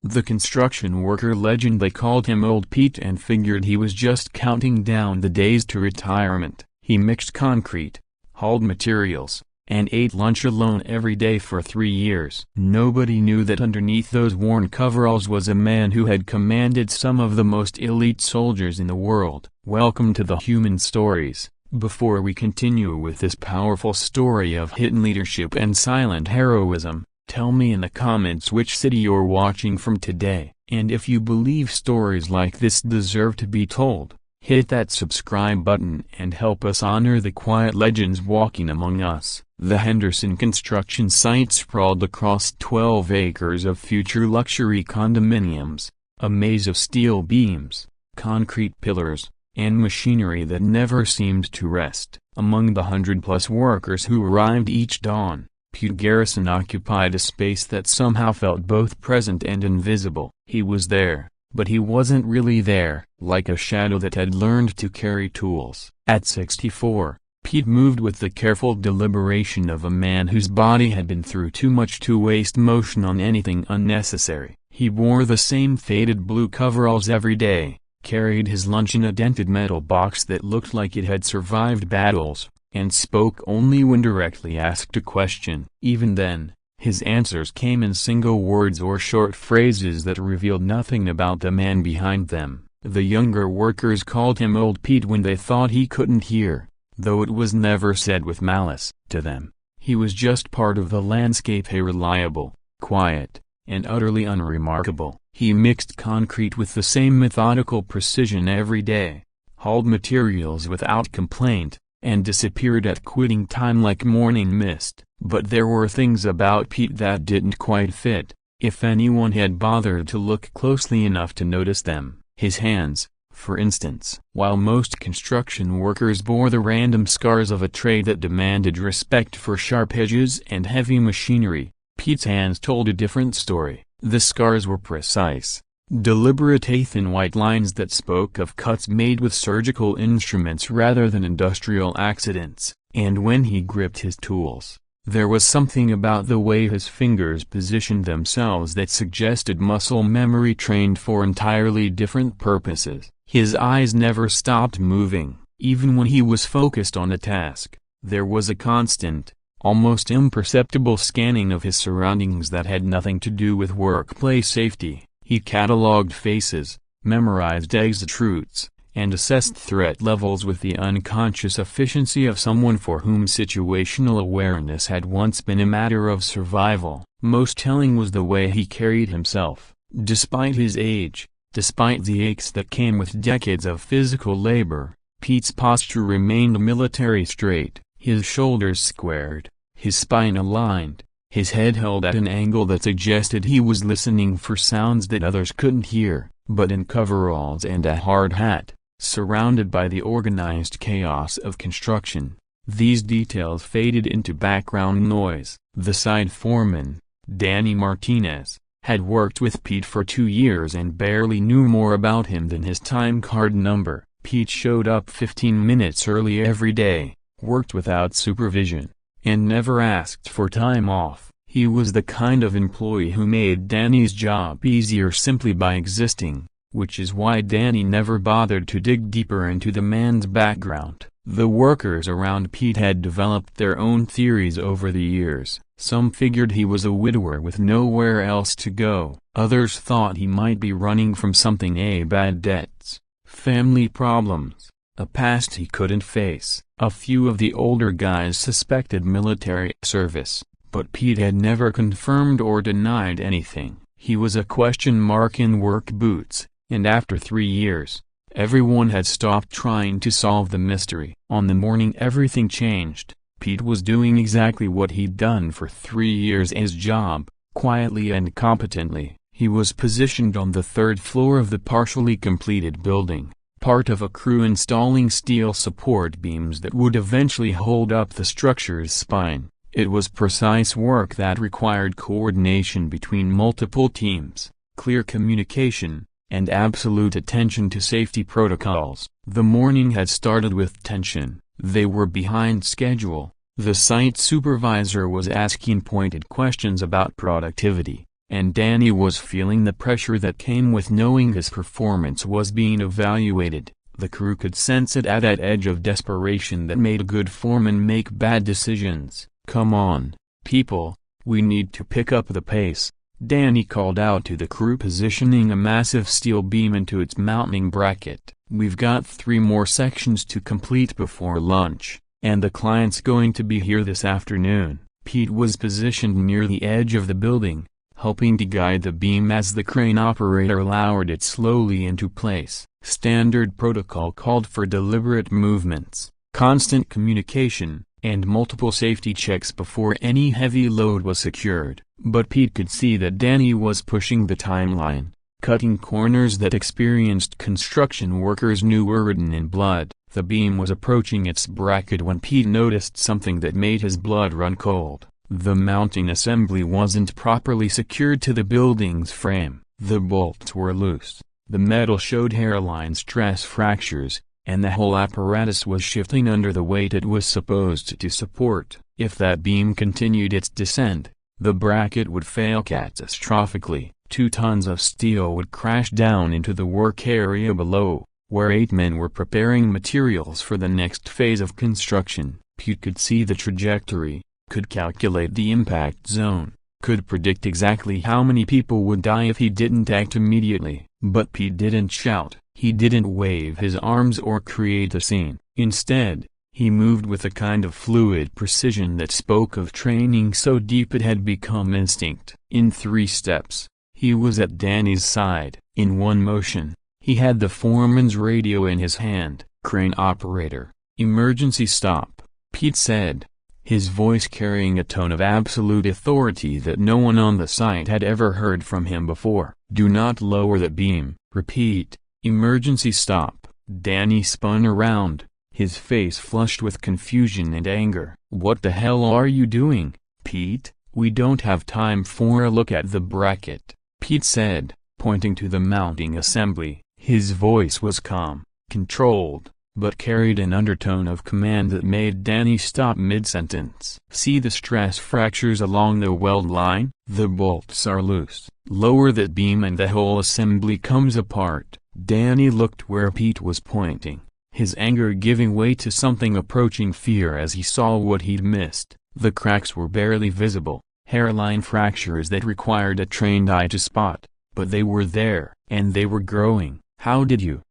The construction worker legend. They called him Old Pete and figured he was just counting down the days to retirement. He mixed concrete, hauled materials, and ate lunch alone every day for 3 years. Nobody knew that underneath those worn coveralls was a man who had commanded some of the most elite soldiers in the world. Welcome to the Human Stories. Before we continue with this powerful story of hidden leadership and silent heroism, tell me in the comments which city you're watching from today, and if you believe stories like this deserve to be told. Hit that subscribe button and help us honor the quiet legends walking among us. The Henderson construction site sprawled across 12 acres of future luxury condominiums, a maze of steel beams, concrete pillars, and machinery that never seemed to rest. Among the 100-plus workers who arrived each dawn, Pete Garrison occupied a space that somehow felt both present and invisible. He was there, but he wasn't really there, like a shadow that had learned to carry tools. At 64, Pete moved with the careful deliberation of a man whose body had been through too much to waste motion on anything unnecessary. He wore the same faded blue coveralls every day, carried his lunch in a dented metal box that looked like it had survived battles, and spoke only when directly asked a question. Even then, his answers came in single words or short phrases that revealed nothing about the man behind them. The younger workers called him Old Pete when they thought he couldn't hear, though it was never said with malice. To them, he was just part of the landscape, a reliable, quiet, and utterly unremarkable. He mixed concrete with the same methodical precision every day, hauled materials without complaint, and disappeared at quitting time like morning mist. But there were things about Pete that didn't quite fit, if anyone had bothered to look closely enough to notice them. His hands, for instance. While most construction workers bore the random scars of a trade that demanded respect for sharp edges and heavy machinery, Pete's hands told a different story. The scars were precise, deliberate, thin white lines that spoke of cuts made with surgical instruments rather than industrial accidents. And when he gripped his tools, there was something about the way his fingers positioned themselves that suggested muscle memory trained for entirely different purposes. His eyes never stopped moving, even when he was focused on a task. There was a constant, almost imperceptible scanning of his surroundings that had nothing to do with workplace safety. He cataloged faces, memorized exit routes, and assessed threat levels with the unconscious efficiency of someone for whom situational awareness had once been a matter of survival. Most telling was the way he carried himself. Despite his age, despite the aches that came with decades of physical labor, Pete's posture remained military straight, his shoulders squared, his spine aligned, his head held at an angle that suggested he was listening for sounds that others couldn't hear. But in coveralls and a hard hat, surrounded by the organized chaos of construction, these details faded into background noise. The side foreman, Danny Martinez, had worked with Pete for 2 years and barely knew more about him than his time card number. Pete showed up 15 minutes early every day, worked without supervision, and never asked for time off. He was the kind of employee who made Danny's job easier simply by existing, which is why Danny never bothered to dig deeper into the man's background. The workers around Pete had developed their own theories over the years. Some figured he was a widower with nowhere else to go. Others thought he might be running from something: bad debts, family problems, a past he couldn't face. A few of the older guys suspected military service, but Pete had never confirmed or denied anything. He was a question mark in work boots, and after 3 years, everyone had stopped trying to solve the mystery. On the morning everything changed, Pete was doing exactly what he'd done for 3 years: his job, quietly and competently. He was positioned on the 3rd floor of the partially completed building, part of a crew installing steel support beams that would eventually hold up the structure's spine. It was precise work that required coordination between multiple teams, clear communication, and absolute attention to safety protocols. The morning had started with tension. They were behind schedule. The site supervisor was asking pointed questions about productivity, and Danny was feeling the pressure that came with knowing his performance was being evaluated. The crew could sense it at that edge of desperation that made a good foreman make bad decisions. "Come on, people, we need to pick up the pace," Danny called out to the crew, positioning a massive steel beam into its mounting bracket. "We've got 3 more sections to complete before lunch, and the client's going to be here this afternoon." Pete was positioned near the edge of the building, helping to guide the beam as the crane operator lowered it slowly into place. Standard protocol called for deliberate movements, constant communication, and multiple safety checks before any heavy load was secured. But Pete could see that Danny was pushing the timeline, cutting corners that experienced construction workers knew were written in blood. The beam was approaching its bracket when Pete noticed something that made his blood run cold. The mounting assembly wasn't properly secured to the building's frame. The bolts were loose, the metal showed hairline stress fractures, and the whole apparatus was shifting under the weight it was supposed to support. If that beam continued its descent, the bracket would fail catastrophically. 2 tons of steel would crash down into the work area below, where 8 men were preparing materials for the next phase of construction. Pete could see the trajectory, could calculate the impact zone, could predict exactly how many people would die if he didn't act immediately. But Pete didn't shout, he didn't wave his arms or create a scene. Instead, he moved with a kind of fluid precision that spoke of training so deep it had become instinct. In 3 steps, he was at Danny's side. In 1 motion, he had the foreman's radio in his hand. "Crane operator, emergency stop," Pete said, his voice carrying a tone of absolute authority that no one on the site had ever heard from him before. "Do not lower the beam." "Repeat, emergency stop." Danny spun around, his face flushed with confusion and anger. "What the hell are you doing, Pete? We don't have time for a look at the bracket," Pete said, pointing to the mounting assembly. His voice was calm, controlled, but carried an undertone of command that made Danny stop mid-sentence. "See the stress fractures along the weld line? The bolts are loose. Lower that beam and the whole assembly comes apart." Danny looked where Pete was pointing, his anger giving way to something approaching fear as he saw what he'd missed. The cracks were barely visible, hairline fractures that required a trained eye to spot, but they were there, and they were growing. "How did you,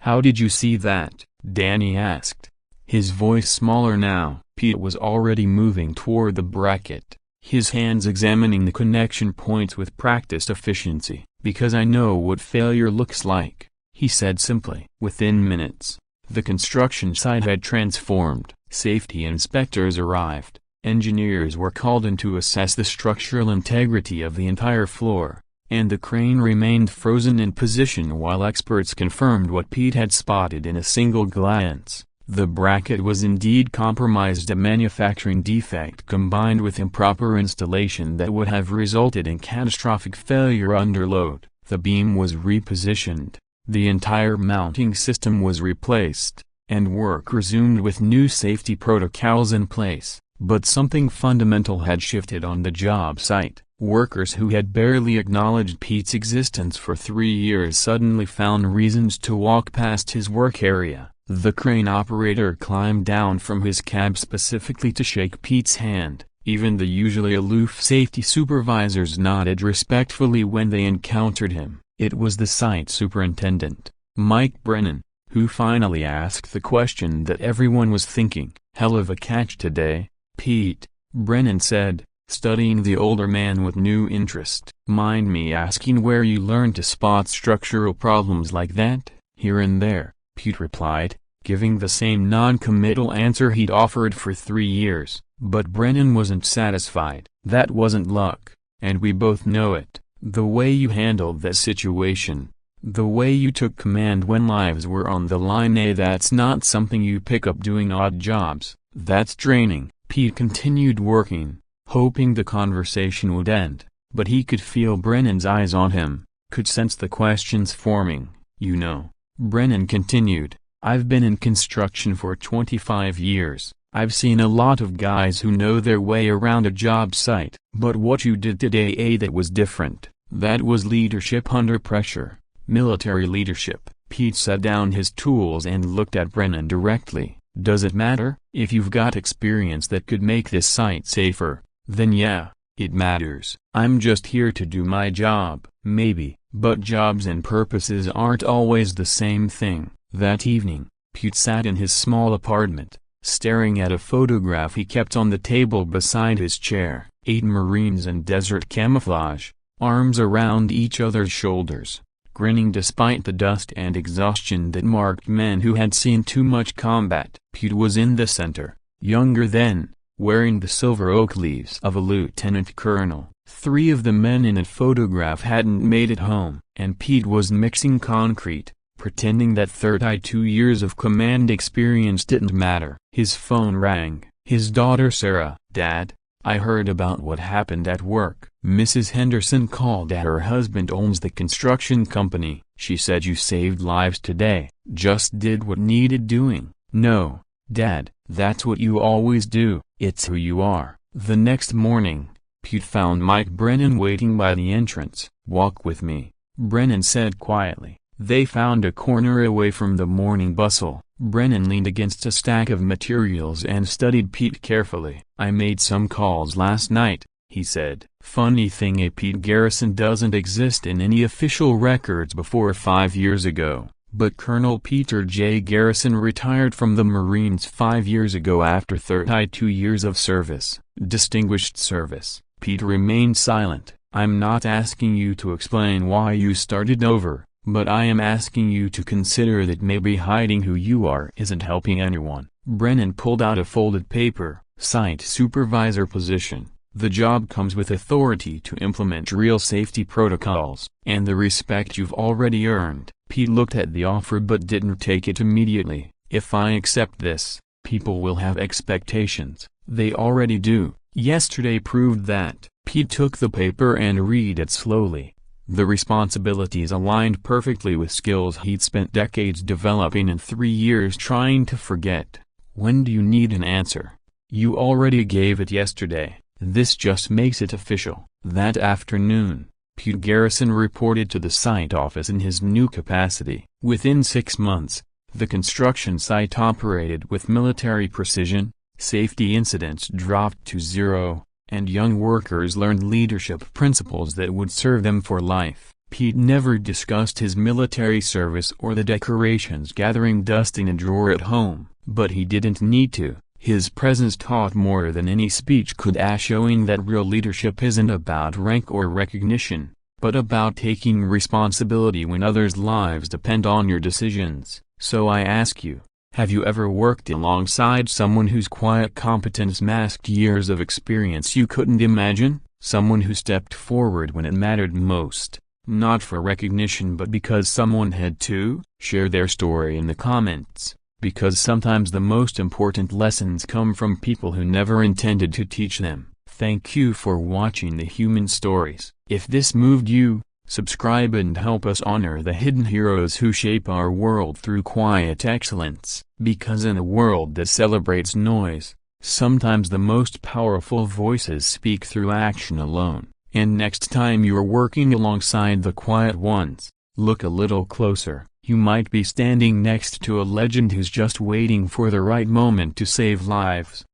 how did you see that?" Danny asked, his voice smaller now. Pete was already moving toward the bracket, his hands examining the connection points with practiced efficiency. "Because I know what failure looks like," he said simply. Within minutes, the construction site had transformed. Safety inspectors arrived, engineers were called in to assess the structural integrity of the entire floor, and the crane remained frozen in position while experts confirmed what Pete had spotted in a single glance. The bracket was indeed compromised, a manufacturing defect combined with improper installation that would have resulted in catastrophic failure under load. The beam was repositioned, the entire mounting system was replaced, and work resumed with new safety protocols in place. But something fundamental had shifted on the job site. Workers who had barely acknowledged Pete's existence for 3 years suddenly found reasons to walk past his work area. The crane operator climbed down from his cab specifically to shake Pete's hand. Even the usually aloof safety supervisors nodded respectfully when they encountered him. It was the site superintendent, Mike Brennan, who finally asked the question that everyone was thinking. "Hell of a catch today, Pete," Brennan said, studying the older man with new interest. "Mind me asking where you learned to spot structural problems like that?" "Here and there," Pete replied, giving the same non-committal answer he'd offered for 3 years. But Brennan wasn't satisfied. "That wasn't luck, and we both know it. The way you handled that situation, the way you took command when lives were on the line, that's not something you pick up doing odd jobs. That's training." Pete continued working, hoping the conversation would end, but he could feel Brennan's eyes on him, could sense the questions forming. "You know," Brennan continued, "I've been in construction for 25 years. I've seen a lot of guys who know their way around a job site. But what you did today, that was different. That was leadership under pressure. Military leadership. Pete set down his tools and looked at Brennan directly. Does it matter? If you've got experience that could make this site safer, then yeah, it matters. I'm just here to do my job. Maybe, but jobs and purposes aren't always the same thing. That evening, Pete sat in his small apartment, staring at a photograph he kept on the table beside his chair. 8 Marines in desert camouflage, arms around each other's shoulders, grinning despite the dust and exhaustion that marked men who had seen too much combat. Pete was in the center, younger then, wearing the silver oak leaves of a lieutenant colonel. 3 of the men in that photograph hadn't made it home, and Pete was mixing concrete, pretending that 32 years of command experience didn't matter. His phone rang. His daughter Sarah. "Dad, I heard about what happened at work." Mrs. Henderson called. Her husband owns the construction company. She said you saved lives today. Just did what needed doing. No, Dad, that's what you always do. It's who you are. The next morning, Pete found Mike Brennan waiting by the entrance. "Walk with me," Brennan said quietly. They found a corner away from the morning bustle. Brennan leaned against a stack of materials and studied Pete carefully. "I made some calls last night," he said. "Funny thing, Pete Garrison doesn't exist in any official records before 5 years ago, but Colonel Peter J. Garrison retired from the Marines 5 years ago after 32 years of service. Distinguished service." Pete remained silent. "I'm not asking you to explain why you started over, but I am asking you to consider that maybe hiding who you are isn't helping anyone." Brennan pulled out a folded paper. "Site supervisor position. The job comes with authority to implement real safety protocols, and the respect you've already earned." Pete looked at the offer but didn't take it immediately. "If I accept this, people will have expectations. They already do." Yesterday proved that. Pete took the paper and read it slowly. The responsibilities aligned perfectly with skills he'd spent decades developing and 3 years trying to forget. "When do you need an answer?" "You already gave it yesterday. This just makes it official." That afternoon, Pete Garrison reported to the site office in his new capacity. Within 6 months, the construction site operated with military precision, safety incidents dropped to 0, and young workers learned leadership principles that would serve them for life. Pete never discussed his military service or the decorations gathering dust in a drawer at home, but he didn't need to. His presence taught more than any speech could, showing that real leadership isn't about rank or recognition, but about taking responsibility when others' lives depend on your decisions. So I ask you, have you ever worked alongside someone whose quiet competence masked years of experience you couldn't imagine? Someone who stepped forward when it mattered most, not for recognition but because someone had to? Share their story in the comments, because sometimes the most important lessons come from people who never intended to teach them. Thank you for watching The Human Stories. If this moved you, subscribe and help us honor the hidden heroes who shape our world through quiet excellence. Because in a world that celebrates noise, sometimes the most powerful voices speak through action alone. And next time you're working alongside the quiet ones, look a little closer. You might be standing next to a legend who's just waiting for the right moment to save lives.